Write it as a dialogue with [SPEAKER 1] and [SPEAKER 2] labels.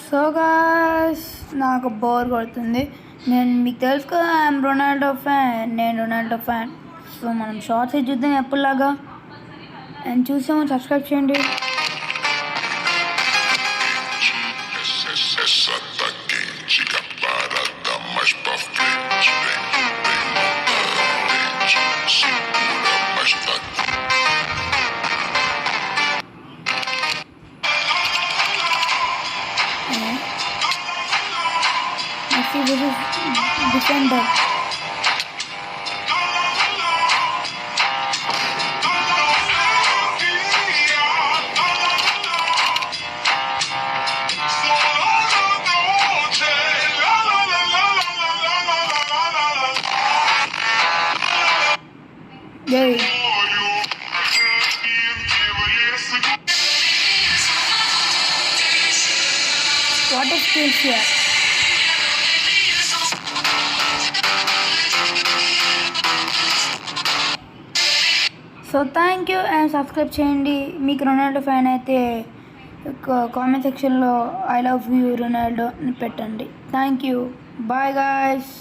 [SPEAKER 1] So guys నాకు bore కొడుతుంది. నేను మీకు తెలుసు కదా, ఐఎమ్ రొనాల్డో ఫ్యాన్. నేను రొనాల్డో ఫ్యాన్. సో మనం షార్ట్స్ చూద్దాం ఎప్పుడులాగా. అండ్ చూసాము, సబ్స్క్రైబ్ చేయండి. This is defender. Yay. What a skill here. So thank you and subscribe చేయండి. మీకు రొనాల్డో ఫ్యాన్ అయితే కామెంట్ సెక్షన్లో ఐ లవ్ యూ రొనాల్డో అని పెట్టండి. Thank you. Bye guys.